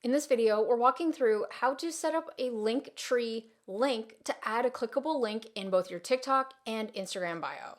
In this video, we're walking through how to set up a LinkTree link to add a clickable link in both your TikTok and Instagram bio.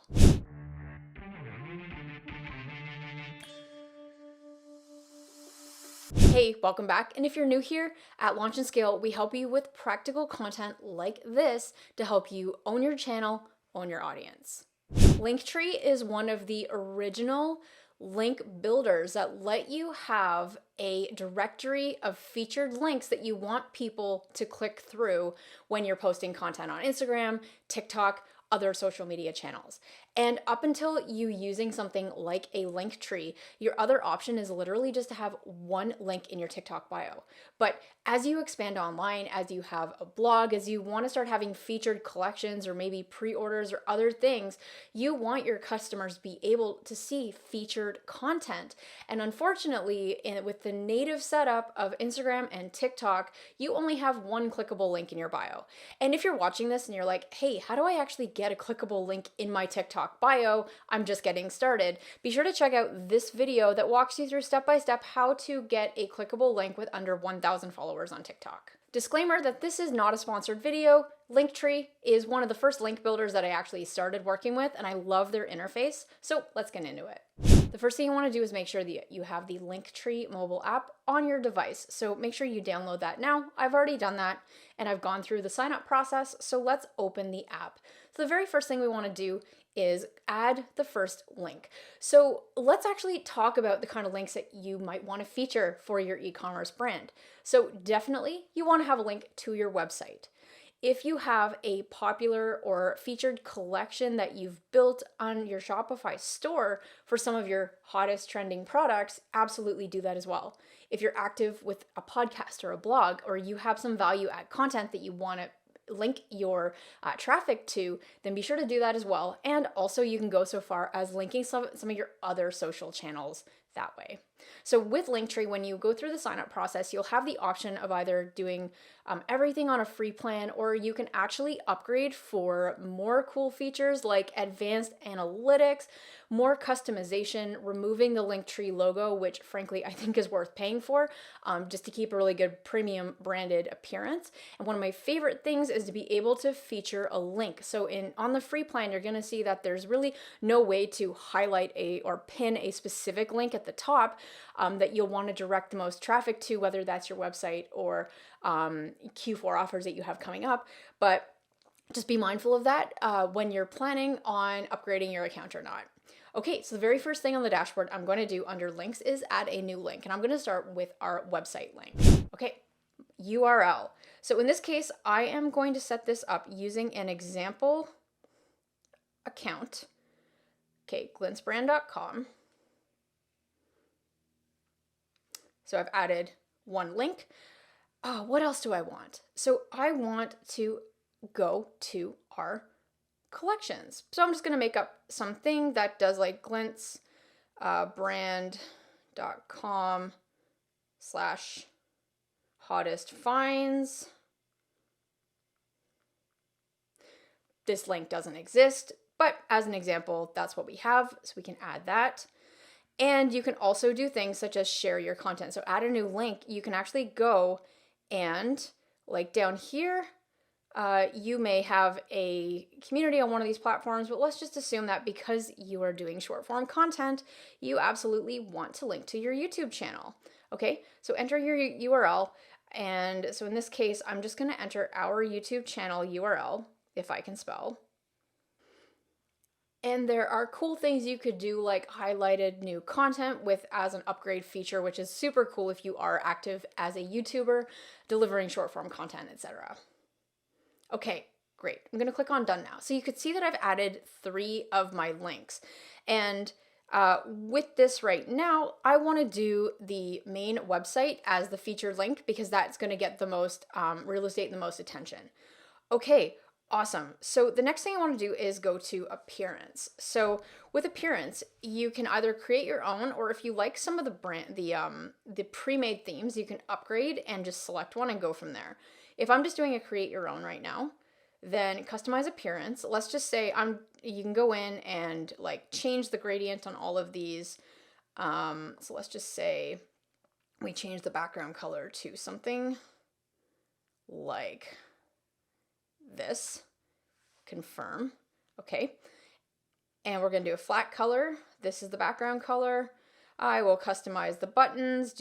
Hey, welcome back. And if you're new here, at Launch and Scale, we help you with practical content like this to help you own your channel, own your audience. LinkTree is one of the original link builders that let you have a directory of featured links that you want people to click through when you're posting content on Instagram, TikTok, other social media channels. And up until you using something like a link tree, your other option is literally just to have one link in your TikTok bio. But as you expand online, as you have a blog, as you want to start having featured collections or maybe pre-orders or other things, you want your customers to be able to see featured content. And unfortunately, with the native setup of Instagram and TikTok, you only have one clickable link in your bio. And if you're watching this and you're like, hey, how do I actually get a clickable link in my TikTok bio? I'm just getting started. Be sure to check out this video that walks you through step-by-step how to get a clickable link with under 1,000 followers on TikTok. Disclaimer that this is not a sponsored video. LinkTree is one of the first link builders that I actually started working with, and I love their interface, so let's get into it. The first thing you want to do is make sure that you have the LinkTree mobile app on your device, so make sure you download that now. I've already done that, and I've gone through the sign up process, so let's open the app. So the very first thing we want to do is add the first link. So let's actually talk about the kind of links that you might want to feature for your e-commerce brand. So definitely you want to have a link to your website. If you have a popular or featured collection that you've built on your Shopify store for some of your hottest trending products, absolutely do that as well. If you're active with a podcast or a blog, or you have some value add content that you want to link your traffic to, then be sure to do that as well. And also you can go so far as linking some of your other social channels that way. So with LinkTree, when you go through the sign up process, you'll have the option of either doing everything on a free plan, or you can actually upgrade for more cool features like advanced analytics, more customization, removing the LinkTree logo, which frankly I think is worth paying for, just to keep a really good premium branded appearance. And one of my favorite things is to be able to feature a link. So on the free plan, you're going to see that there's really no way to highlight or pin a specific link at the top that you'll want to direct the most traffic to, whether that's your website or Q4 offers that you have coming up. But just be mindful of that when you're planning on upgrading your account or not. Okay, so the very first thing on the dashboard I'm going to do under links is add a new link. And I'm going to start with our website link. Okay, URL. So in this case, I am going to set this up using an example account. Okay, glintsbrand.com. So I've added one link. What else do I want? So I want to go to our collections. So I'm just going to make up something that does like glintsbrand.com / hottest finds. This link doesn't exist, but as an example, that's what we have. So we can add that. And you can also do things such as share your content. So add a new link. You can actually go and like down here, you may have a community on one of these platforms, but let's just assume that because you are doing short form content, you absolutely want to link to your YouTube channel. Okay, so enter your URL. And so in this case, I'm just going to enter our YouTube channel URL, if I can spell. And there are cool things you could do, like highlighted new content with as an upgrade feature, which is super cool if you are active as a YouTuber, delivering short form content, etc. Okay, great. I'm going to click on done now. So you could see that I've added 3 of my links. And with this right now, I want to do the main website as the featured link because that's going to get the most real estate and the most attention. Okay. Awesome. So the next thing I want to do is go to appearance. So with appearance, you can either create your own, or if you like some of the pre-made themes, you can upgrade and just select one and go from there. If I'm just doing a create your own right now, then customize appearance. Let's just say you can go in and like change the gradient on all of these. So let's just say we change the background color to something like this. Confirm. Okay. And we're going to do a flat color. This is the background color. I will customize the buttons.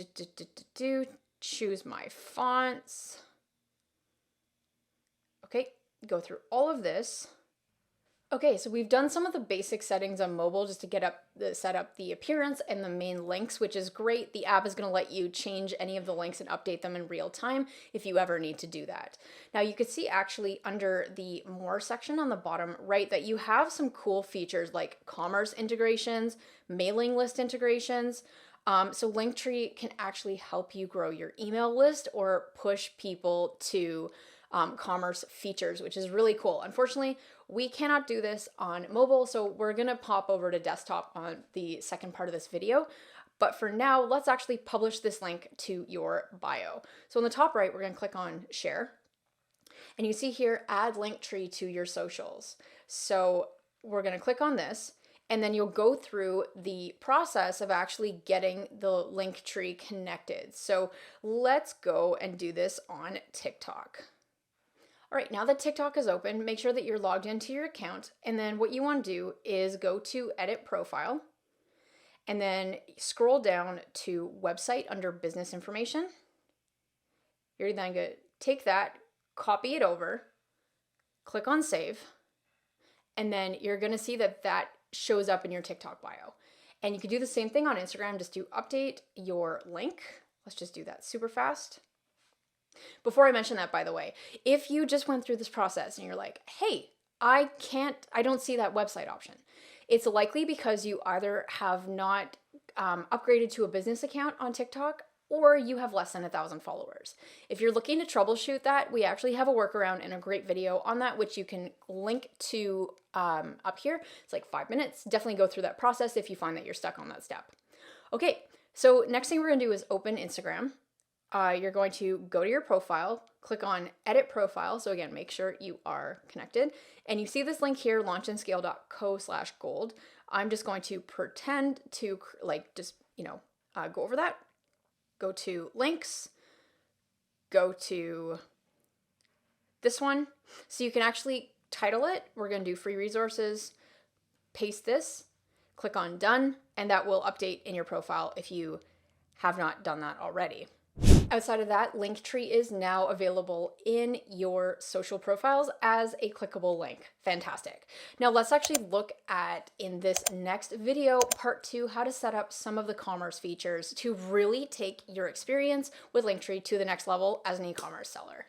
Choose my fonts. Okay, go through all of this. Okay, so we've done some of the basic settings on mobile just to set up the appearance and the main links, which is great. The app is going to let you change any of the links and update them in real time if you ever need to do that. Now you can see actually under the more section on the bottom right that you have some cool features like commerce integrations, mailing list integrations. So LinkTree can actually help you grow your email list or push people to commerce features, which is really cool. Unfortunately, we cannot do this on mobile, so we're gonna pop over to desktop on the second part of this video. But for now, let's actually publish this link to your bio. So on the top right, we're gonna click on share. And you see here, add LinkTree to your socials. So we're gonna click on this, and then you'll go through the process of actually getting the LinkTree connected. So let's go and do this on TikTok. All right, now that TikTok is open, make sure that you're logged into your account. And then what you want to do is go to edit profile and then scroll down to website under business information. You're then going to take that, copy it over, click on save, and then you're going to see that that shows up in your TikTok bio. And you can do the same thing on Instagram, just to update your link. Let's just do that super fast. Before I mention that, by the way, if you just went through this process and you're like, hey, I don't see that website option, it's likely because you either have not upgraded to a business account on TikTok or you have less than 1,000 followers. If you're looking to troubleshoot that, we actually have a workaround and a great video on that, which you can link to up here. It's like 5 minutes. Definitely go through that process if you find that you're stuck on that step. Okay, so next thing we're gonna do is open Instagram. You're going to go to your profile, click on edit profile. So again, make sure you are connected. And you see this link here, launchandscale.co/gold. I'm just going to pretend to go over that. Go to links, go to this one. So you can actually title it. We're going to do free resources, paste this, click on done, and that will update in your profile if you have not done that already. Outside of that, LinkTree is now available in your social profiles as a clickable link. Fantastic. Now let's actually look at, in this next video, part 2, how to set up some of the commerce features to really take your experience with LinkTree to the next level as an e-commerce seller.